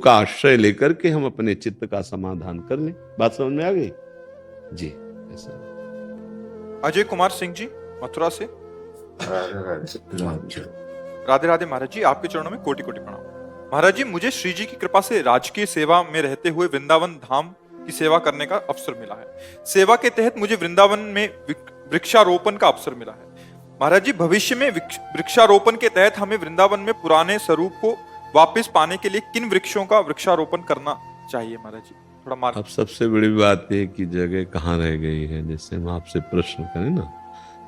का आश्रय लेकर के हम अपने चित्त का समाधान कर लें। बात समझ में आ गई जी? ऐसा अजय कुमार सिंह जी मथुरा से। राधे राधे महाराज जी, आपके चरणों में कोटि कोटि प्रणाम। महाराज जी, मुझे श्री जी की कृपा से राजकीय सेवा में रहते हुए वृंदावन धाम की सेवा करने का अवसर मिला है। सेवा के तहत मुझे वृंदावन में वृक्षारोपण का अवसर मिला है। महाराज जी, भविष्य में वृक्षारोपण के तहत हमें वृंदावन में पुराने स्वरूप को वापस पाने के लिए किन वृक्षों का वृक्षारोपण करना चाहिए? महाराज जी थोड़ा मार्ग। अब सबसे बड़ी बात है कि जगह कहाँ रह गई है। जैसे हम आपसे प्रश्न करें ना,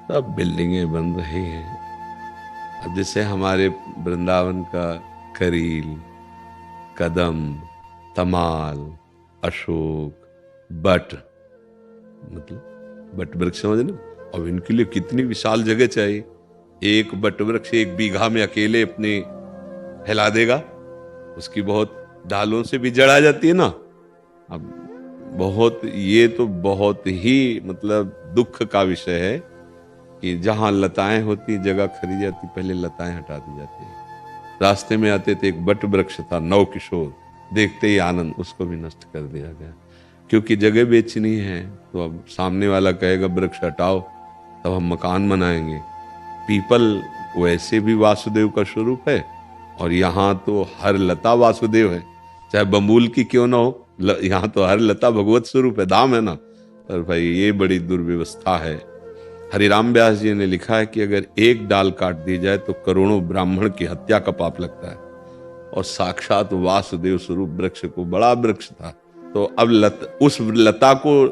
सब बिल्डिंगें बन रही हैं। अब जैसे हमारे वृंदावन का करील, कदम, तमाल, अशोक, बट, मतलब बट वृक्ष समझ ना। अब इनके लिए कितनी विशाल जगह चाहिए। एक बट वृक्ष 1 बीघा में अकेले अपने फैला देगा। उसकी बहुत डालों से भी जड़ आ जाती है ना। अब बहुत, ये तो बहुत ही मतलब दुख का विषय है कि जहां लताएं होती जगह खरी जाती, पहले लताएं हटा दी जाती है। रास्ते में आते थे, एक बट वृक्ष था, नव किशोर, देखते ही आनंद, उसको भी नष्ट कर दिया गया क्योंकि जगह बेचनी है। तो अब सामने वाला कहेगा वृक्ष हटाओ, तब हम मकान बनाएंगे। पीपल वैसे भी वासुदेव का स्वरूप है, और यहाँ तो हर लता वासुदेव है, चाहे बमूल की क्यों ना हो। यहाँ तो हर लता भगवत स्वरूप है, धाम है ना। पर भाई ये बड़ी दुर्व्यवस्था है। हरिराम व्यास जी ने लिखा है कि अगर एक डाल काट दी जाए तो करोड़ों ब्राह्मण की हत्या का पाप लगता है। और साक्षात वासुदेव स्वरूप वृक्ष को, बड़ा वृक्ष था, तो अब उस लता को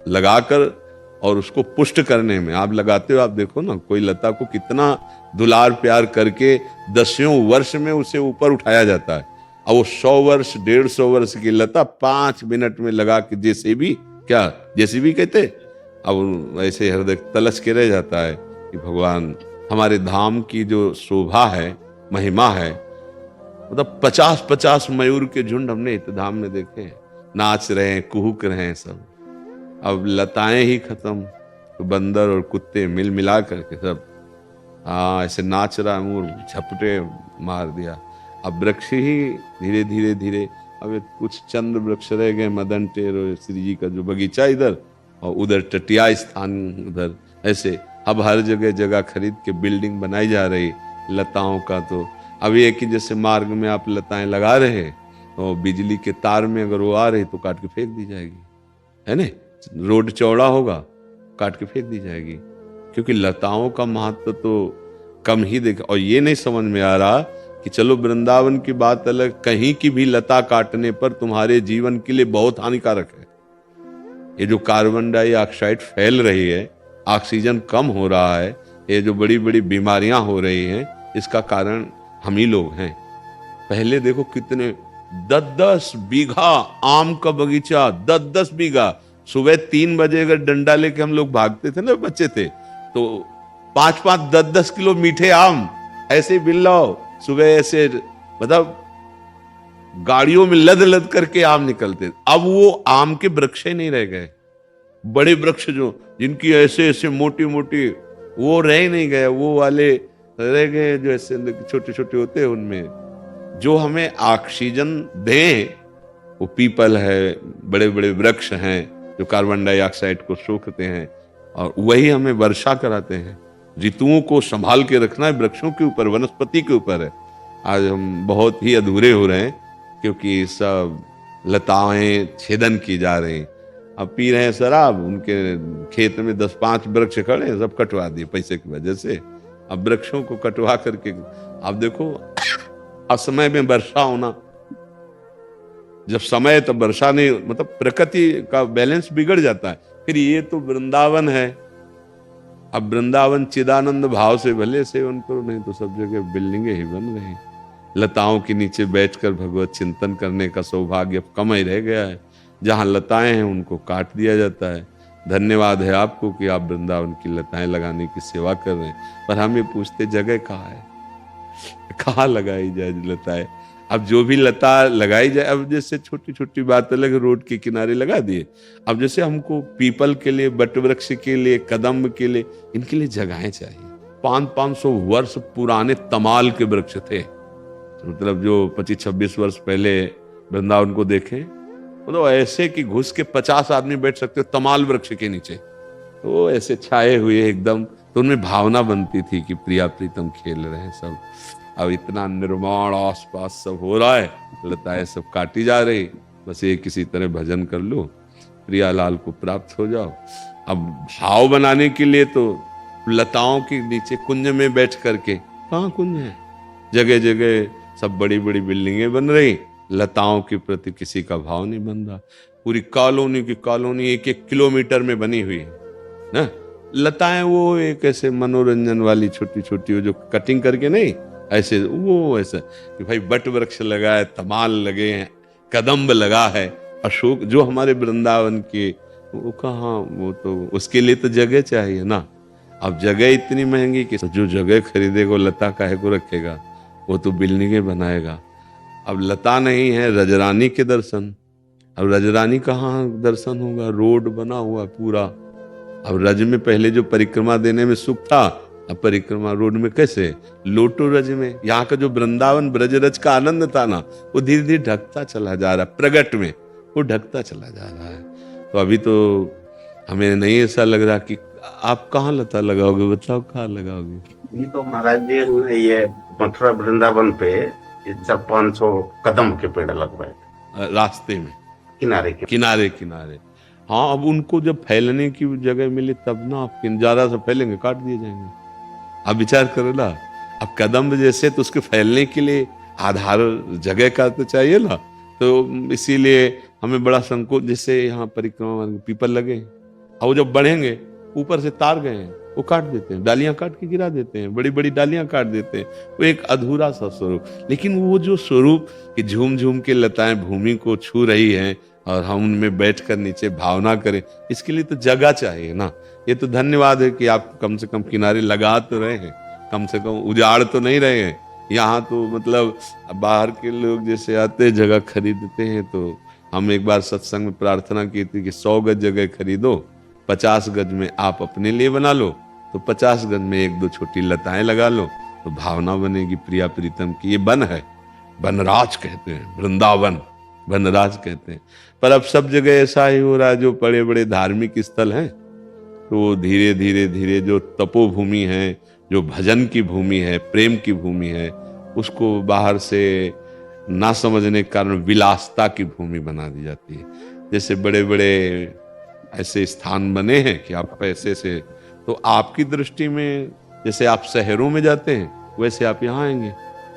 लगाकर और उसको पुष्ट करने में, आप लगाते हो, आप देखो ना, कोई लता को कितना दुलार प्यार करके 10 वर्ष में उसे ऊपर उठाया जाता है। अब वो 100 वर्ष 150 वर्ष की लता 5 मिनट में लगा के, जैसे भी कहते, अब ऐसे हृदय तलस के रह जाता है कि भगवान, हमारे धाम की जो शोभा है, महिमा है, मतलब 50-50 मयूर के झुंड हमने इस धाम में देखे हैं, नाच रहे हैं, कुहुक रहे हैं सब। अब लताएं ही खत्म, तो बंदर और कुत्ते मिल मिला करके सब ऐसे नाच रहा, मुंह झपटे मार दिया। अब वृक्ष ही धीरे धीरे धीरे, अब कुछ चंद वृक्ष रह गए, मदन टेर और श्री जी का जो बगीचा इधर, और उधर टटिया स्थान उधर, ऐसे अब हर जगह जगह खरीद के बिल्डिंग बनाई जा रही लताओं का। तो अब ये कि जैसे मार्ग में आप लताएं लगा रहे हैं, तो बिजली के तार में अगर वो आ रही तो काट के फेंक दी जाएगी, है ना। रोड चौड़ा होगा, काट के फेंक दी जाएगी, क्योंकि लताओं का महत्व तो कम ही देख। और ये नहीं समझ में आ रहा कि चलो वृंदावन की बात अलग, कहीं की भी लता काटने पर तुम्हारे जीवन के लिए बहुत हानिकारक है। ये जो कार्बन डाइऑक्साइड फैल रही है, ऑक्सीजन कम हो रहा है, ये जो बड़ी बड़ी बीमारियां हो रही हैं, इसका कारण हम ही लोग हैं। पहले देखो कितने 10-10 बीघा आम का बगीचा, 10-10 बीघा। सुबह 3 बजे अगर डंडा लेके हम लोग भागते थे ना, बच्चे थे, तो 5-5 10-10 किलो मीठे आम ऐसे बिल्लाओ सुबह, ऐसे मतलब गाड़ियों में लद लद करके आम निकलते। अब वो आम के वृक्ष ही नहीं रह गए। बड़े वृक्ष जो, जिनकी ऐसे ऐसे मोटी मोटी, वो रह ही नहीं गए। वो वाले रह गए जो ऐसे छोटे छोटे होते हैं। उनमें जो हमें ऑक्सीजन दें, वो पीपल है, बड़े बड़े वृक्ष हैं जो कार्बन डाइऑक्साइड को सोखते हैं, और वही हमें वर्षा कराते हैं। ऋतुओं को संभाल के रखना है वृक्षों के ऊपर, वनस्पति के ऊपर है। आज हम बहुत ही अधूरे हो रहे हैं, क्योंकि सब लताएं छेदन की जा रही। अब पी रहे हैं शराब, उनके खेत में 10-5 वृक्ष खड़े हैं, सब कटवा दिए पैसे की वजह से। अब वृक्षों को कटवा करके, आप देखो असमय में वर्षा होना, जब समय तब वर्षा नहीं, मतलब प्रकृति का बैलेंस बिगड़ जाता है। फिर ये तो वृंदावन है। अब वृंदावन चिदानंद भाव से भले सेवन करो, नहीं तो सब जगह बिल्डिंगें ही बन रही। लताओं के नीचे बैठकर भगवत चिंतन करने का सौभाग्य अब कम ही रह गया है। जहां लताएं हैं उनको काट दिया जाता है। धन्यवाद है आपको कि आप वृंदावन की लताएं लगाने की सेवा कर रहे हैं, पर हम ये पूछते जगह कहाँ है, कहाँ लगाई जाए लताएं। अब जो भी लता लगाई जाए, अब जैसे छोटी छोटी बात अलग, रोड के किनारे लगा दिए। अब जैसे हमको पीपल के लिए, बट वृक्ष के लिए, कदम के लिए, इनके लिए जगहें चाहिए। 500-500 वर्ष पुराने तमाल के वृक्ष थे, मतलब जो 25-26 वर्ष पहले वृंदावन को देखें तो ऐसे कि घुस के 50 आदमी बैठ सकते हो तमाल वृक्ष के नीचे, तो ऐसे छाए हुए एकदम, तो उनमें भावना बनती थी कि प्रिया प्रीतम खेल रहे हैं सब। अब इतना निर्माण आसपास सब हो रहा है, लताएं सब काटी जा रही, बस ये किसी तरह भजन कर लो, प्रियालाल को प्राप्त हो जाओ। अब भाव बनाने के लिए तो लताओं के नीचे कुंज में बैठ करके, कहाँ कुंज है, जगह जगह सब बड़ी बड़ी बिल्डिंगें बन रही, लताओं के प्रति किसी का भाव नहीं बन रहा। पूरी कॉलोनी की कॉलोनी 1-1 किलोमीटर में बनी हुई है ना, लताएं वो एक ऐसे मनोरंजन वाली छोटी छोटी जो कटिंग करके नहीं, ऐसे वो ऐसा कि भाई बट वृक्ष लगा है, तमाल लगे हैं, कदम्ब लगा है, अशोक, जो हमारे वृंदावन के, वो कहाँ, वो तो उसके लिए तो जगह चाहिए ना। अब जगह इतनी महंगी कि जो जगह खरीदेगा लता काहे को रखेगा, वो तो बिल्डिंगें बनाएगा। अब लता नहीं है, रजरानी के दर्शन, अब रजरानी कहाँ दर्शन होगा, रोड बना हुआ पूरा। अब रज में पहले जो परिक्रमा देने में सुख था, अब परिक्रमा रोड में कैसे, लोटो रज में। यहाँ का जो वृंदावन ब्रज रज का आनंद था ना, वो धीरे धीरे ढकता चला जा रहा, प्रगट में वो ढकता चला जा रहा है। तो अभी तो हमें नहीं ऐसा लग रहा कि आप कहाँ लता लगाओगे, बताओ कहाँ लगाओगे। ये तो महाराज जी ने ये मथुरा वृंदावन पे 400-500 कदम के पेड़ लगवाए रास्ते में, किनारे के किनारे किनारे। हाँ, अब उनको जब फैलने की जगह मिले तब ना, आप ज्यादा से फैलेंगे काट दिए जाएंगे। अब विचार करो ना, अब कदम जैसे, तो उसके फैलने के लिए आधार जगह का तो चाहिए ना, तो इसीलिए हमें बड़ा संकोच। जैसे यहाँ परिक्रमा पीपल लगे, और वो जब बढ़ेंगे ऊपर से तार गए हैं, वो काट देते हैं, डालियां काट के गिरा देते हैं, बड़ी बड़ी डालियां काट देते हैं, वो एक अधूरा सा स्वरूप। लेकिन वो जो स्वरूप कि झूम झूम के लताएं भूमि को छू रही हैं और हम उनमें बैठकर नीचे भावना करें, इसके लिए तो जगह चाहिए ना। ये तो धन्यवाद है कि आप कम से कम किनारे लगा तो रहे हैं, कम से कम उजाड़ तो नहीं रहे हैं। यहाँ तो मतलब बाहर के लोग जैसे आते जगह खरीदते हैं, तो हम एक बार सत्संग में प्रार्थना की थी कि 100 गज जगह खरीदो, 50 गज में आप अपने लिए बना लो, तो 50 गज में 1-2 छोटी लताएं लगा लो, तो भावना बनेगी प्रिया प्रीतम की। ये वन है, वनराज कहते हैं, वृंदावन वनराज कहते हैं। पर अब सब जगह ऐसा ही हो रहा है, जो बड़े बड़े धार्मिक स्थल हैं, तो धीरे धीरे धीरे जो तपोभूमि है, जो भजन की भूमि है, प्रेम की भूमि है, उसको बाहर से ना समझने के कारण विलासता की भूमि बना दी जाती है। जैसे बड़े बड़े ऐसे स्थान बने हैं कि आप पैसे से, तो आपकी दृष्टि में जैसे आप शहरों में जाते हैं वैसे आप यहाँ आएंगे,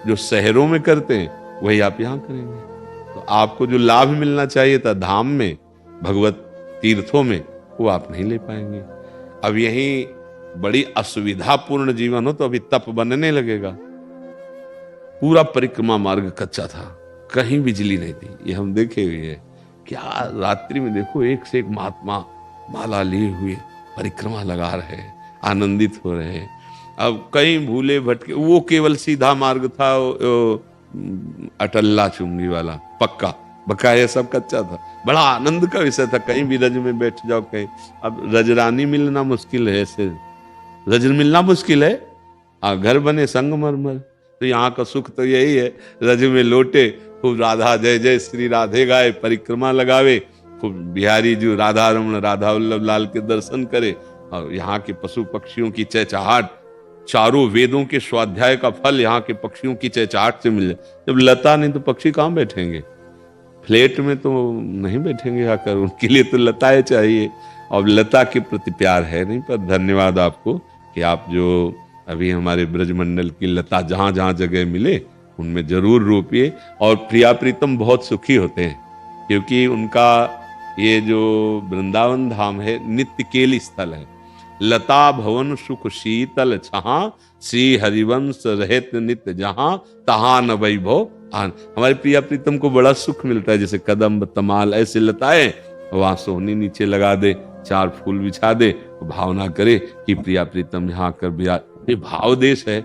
जो शहरों में करते हैं वही आप यहाँ करेंगे। तो आपको जो लाभ मिलना चाहिए था धाम में, भगवत तीर्थों में, वो आप नहीं ले पाएंगे। अब यही बड़ी असुविधापूर्ण जीवन हो तो अभी तप बनने लगेगा। पूरा परिक्रमा मार्ग कच्चा था, कहीं बिजली नहीं थी, ये हम देखे हुए हैं। क्या रात्रि में देखो एक से एक महात्मा माला लिए हुए परिक्रमा लगा रहे हैं, आनंदित हो रहे हैं। अब कहीं भूले भटके, वो केवल सीधा मार्ग था, अटल्ला चुंगी वाला पक्का, बकाया सब कच्चा था। बड़ा आनंद का विषय था, कहीं भी रज में बैठ जाओ कहीं। अब रजरानी मिलना मुश्किल है, ऐसे रज मिलना मुश्किल है। घर बने संगमरमर, तो यहाँ का सुख तो यही है, रज में लोटे, खूब राधा जय जय श्री राधे गाए, परिक्रमा लगावे, खूब बिहारी जी राधा रमण राधा वल्लभ लाल के दर्शन करे, और यहाँ के पशु पक्षियों की चहचहाट, चारों वेदों के स्वाध्याय का फल यहाँ के पक्षियों की चहचहाट से मिले। जब लता नहीं तो पक्षी कहाँ बैठेंगे, फ्लैट में तो नहीं बैठेंगे आकर, उनके लिए तो लताएं चाहिए। और लता के प्रति प्यार है नहीं, पर धन्यवाद आपको कि आप जो अभी हमारे ब्रजमंडल की लता जहां जहां जगह मिले उनमें जरूर रोपिए। और प्रिया प्रीतम बहुत सुखी होते हैं, क्योंकि उनका ये जो वृंदावन धाम है नित्य केल स्थल है। लता भवन सुख शीतल छहा, श्री हरिवंश रहत नित्य जहां, तहां न वैभव आन। हमारे प्रिया प्रीतम को बड़ा सुख मिलता है, जैसे कदम्ब तमाल ऐसे लताएं, वहां सोहनी नीचे लगा दे, 4 फूल बिछा दे, भावना करे कि प्रिया प्रीतम यहाँ कर बिराज। ये भाव देश है।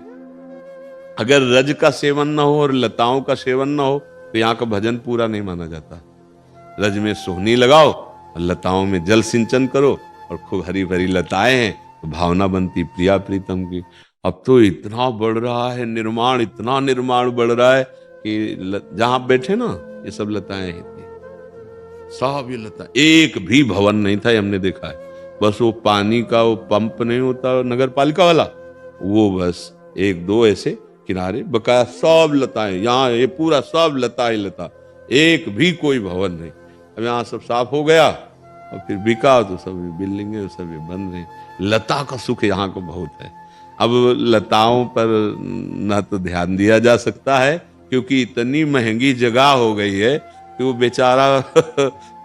अगर रज का सेवन न हो और लताओं का सेवन न हो तो यहाँ का भजन पूरा नहीं माना जाता। रज में सोहनी लगाओ और लताओं में जल सिंचन करो, और खूब हरी भरी लताएं हैं तो भावना बनती प्रिया प्रीतम की। अब तो इतना बढ़ रहा है निर्माण, इतना निर्माण बढ़ रहा है कि जहां बैठे ना ये सब लताएं ही थी, सब ये लता, एक भी भवन नहीं था, ये हमने देखा है। बस वो पानी का वो पंप नहीं होता नगर पालिका वाला, वो बस एक दो ऐसे किनारे, बकाया सब लताएं, यहाँ ये पूरा सब लता ही लता, एक भी कोई भवन नहीं। अब यहाँ सब साफ हो गया और फिर बिका तो सब बिल्डिंगें सब ये बन रही। लता का सुख यहाँ को बहुत है। अब लताओं पर न तो ध्यान दिया जा सकता है क्योंकि इतनी महंगी जगह हो गई है कि वो बेचारा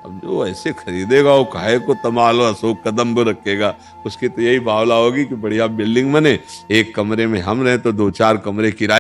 अब जो ऐसे खरीदेगा वो काहे को तमाल अशोक कदम रखेगा। उसकी तो यही भावना होगी कि बढ़िया बिल्डिंग बने, एक कमरे में हम रहे तो दो चार कमरे किराए